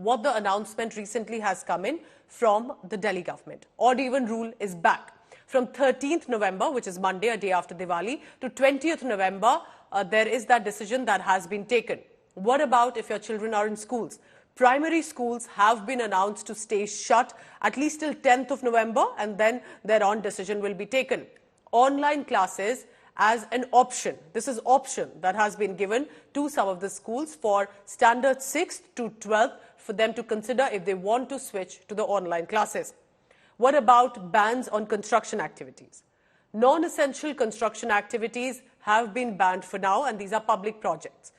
what the announcement recently has come in from the Delhi government. Odd even rule is back. From 13th November, which is Monday, a day after Diwali, to 20th November, there is that decision that has been taken. What about if your children are in schools? Primary schools have been announced to stay shut at least till 10th of November, and then thereon decision will be taken. Online classes as an option. This is option that has been given to some of the schools for standard 6th to 12th for them to consider if they want to switch to the online classes. What about bans on construction activities? Non-essential construction activities have been banned for now, and these are public projects.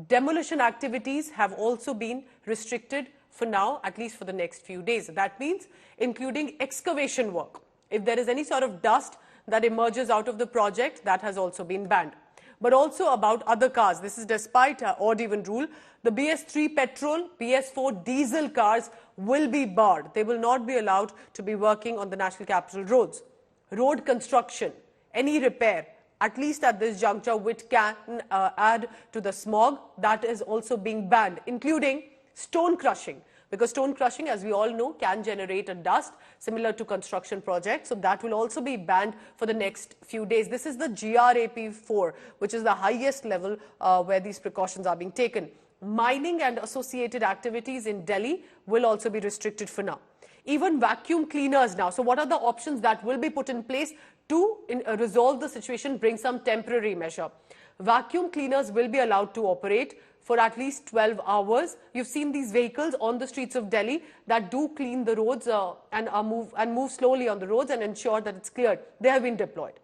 Demolition activities have also been restricted for now, at least for the next few days. That means including excavation work. If there is any sort of dust that emerges out of the project, that has also been banned. But also about other cars. This is despite odd even rule. The BS3 petrol, BS4 diesel cars will be barred. They will not be allowed to be working on the national capital roads. Road construction, any repair, at least at this juncture, which can add to the smog, that is also being banned, including stone crushing. Because stone crushing, as we all know, can generate a dust similar to construction projects. So that will also be banned for the next few days. This is the GRAP4, which is the highest level where these precautions are being taken. Mining and associated activities in Delhi will also be restricted for now. Even vacuum cleaners now. So what are the options that will be put in place to resolve the situation, bring some temporary measure? Vacuum cleaners will be allowed to operate for at least 12 hours. You've seen these vehicles on the streets of Delhi that do clean the roads and move slowly on the roads and ensure that it's cleared. They have been deployed.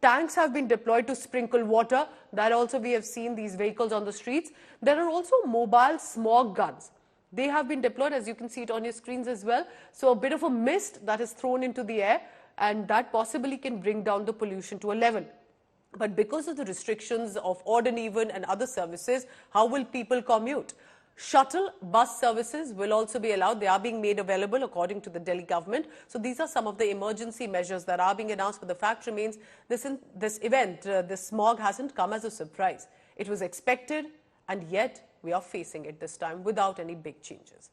Tanks have been deployed to sprinkle water. That also we have seen these vehicles on the streets. There are also mobile smog guns. They have been deployed, as you can see it on your screens as well. So a bit of a mist that is thrown into the air, and that possibly can bring down the pollution to a level. But because of the restrictions of odd and even and other services, how will people commute? Shuttle bus services will also be allowed. They are being made available according to the Delhi government. So these are some of the emergency measures that are being announced. But the fact remains, this smog hasn't come as a surprise. It was expected, and yet we are facing it this time without any big changes.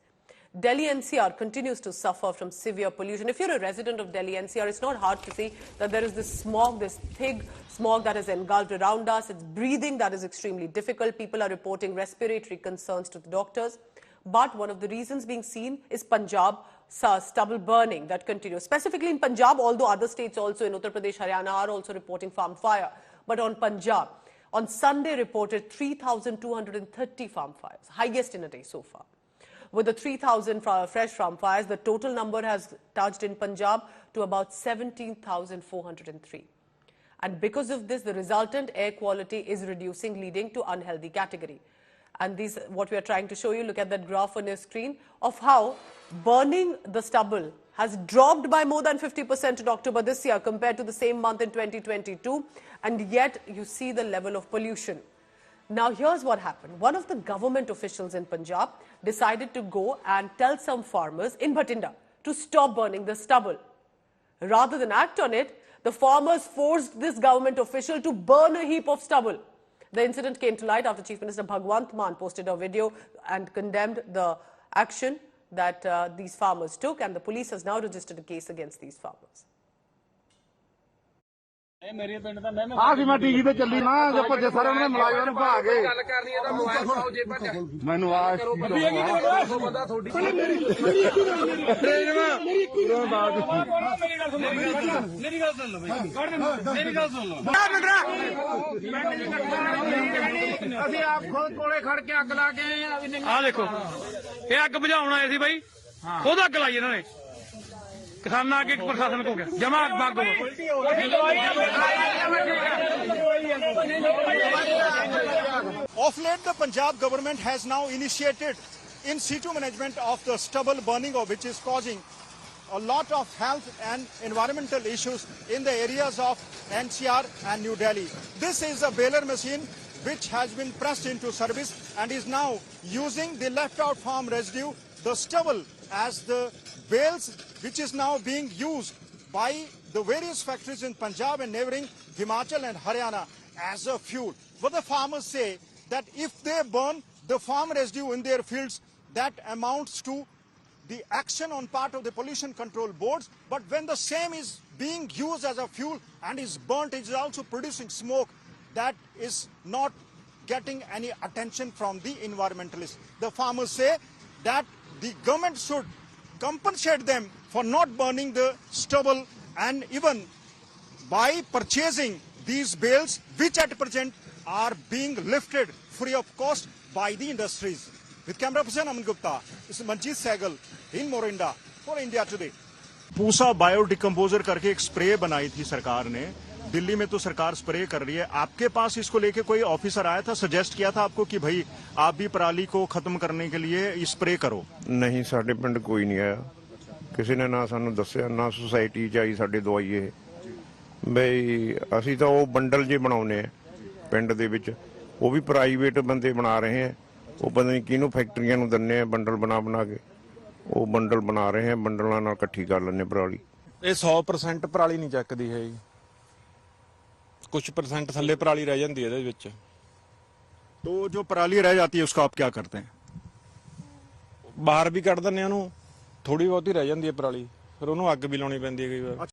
Delhi NCR continues to suffer from severe pollution. If you're a resident of Delhi NCR, it's not hard to see that there is this smog, this thick smog that is engulfed around us. It's breathing that is extremely difficult. People are reporting respiratory concerns to the doctors. But one of the reasons being seen is Punjab stubble burning that continues. Specifically in Punjab, although other states also in Uttar Pradesh, Haryana are also reporting farm fire. But on Punjab, on Sunday reported 3,230 farm fires, highest in a day so far. With the 3,000 fresh farm fires, the total number has touched in Punjab to about 17,403. And because of this, the resultant air quality is reducing, leading to unhealthy category. And these, what we are trying to show you, look at that graph on your screen, of how burning the stubble has dropped by more than 50% in October this year compared to the same month in 2022. And yet you see the level of pollution. Now, here's what happened. One of the government officials in Punjab decided to go and tell some farmers in Bhatinda to stop burning the stubble. Rather than act on it, the farmers forced this government official to burn a heap of stubble. The incident came to light after Chief Minister Bhagwant Mann posted a video and condemned the action that these farmers took, and the police has now registered a case against these farmers. आज मैं TV पे चली ना जब भजे सारे उन्होंने मुलाजिम ने भाग गए मैंने आज ਅਸੀਂ ਆਪ ਖੁਦ ਕੋਲੇ ਖੜ ਕੇ ਅੱਗ ਲਾ ਕੇ ਆਏ ਆ ਦੇਖੋ ਇਹ ਅੱਗ ਬੁਝਾਉਣ ਆਏ ਸੀ ਬਾਈ ਖੁਦ ਅੱਗ ਲਾਈ ਇਹਨਾਂ ਨੇ किसाना के प्रशासन को क्या जमा बाग Of late, the Punjab government has now initiated in situ management of the stubble burning, which is causing a lot of health and environmental issues in the areas of NCR and New Delhi. This is a baler machine which has been pressed into service and is now using the left out farm residue, the stubble, as the bales, which is now being used by the various factories in Punjab and neighboring Himachal and Haryana as a fuel. What the farmers say that if they burn the farm residue in their fields, that amounts to the action on part of the pollution control boards, but when the same is being used as a fuel and is burnt, it is also producing smoke that is not getting any attention from the environmentalists. The farmers say that the government should compensate them for not burning the stubble and even by purchasing these bales, which at present are being lifted free of cost by the industries. With camera person Aman Gupta, this is Manjeet Sehgal in Morinda for India Today. Pusa बायोडिकम्पोजर करके एक spray बनाई थी सरकार ने, दिल्ली में तो सरकार spray कर रही है। आपके पास इसको लेके कोई ऑफिसर आया था, सजेस्ट किया था आपको कि भाई आप भी पराली को खत्म करने के लिए स्प्रे करो? नहीं, साडे पिंड कोई नहीं आया, किसी ने ना सानू दस्सिया, ना सोसाइटी च आई साडे दवाई। ये बई असी तो वो बंडल जे बनाउने पिंड दे विच, वो भी प्राइवेट बंदे बना रहे हैं, वो पता नहीं किहनूं फैक्ट्रियां नूं दन्ने हैं बंडल बना बना के, वो बंडल बना रहे हैं, बंडलां नाल इकट्ठी कर लैंदे पराली। ਇਹ 100% ਪਰਾਲੀ ਨਹੀਂ ਚੱਕਦੀ ਹੈ ਜੀ, ਕੁਝ % ਥੱਲੇ ਪਰਾਲੀ ਰਹਿ ਜਾਂਦੀ ਹੈ ਇਹਦੇ ਵਿੱਚ। तो जो पराली रह जाती है उसको आप क्या करते हैं? ਬਾਹਰ ਵੀ ਕੱਢ ਦਿੰਦੇ ਆ ਉਹਨੂੰ, ਥੋੜੀ ਬਹੁਤੀ ਰਹਿ ਜਾਂਦੀ ਹੈ ਪਰਾਲੀ, ਫਿਰ ਉਹਨੂੰ ਅੱਗ ਵੀ ਲਾਉਣੀ ਪੈਂਦੀ ਹੈ ਕਈ ਵਾਰ।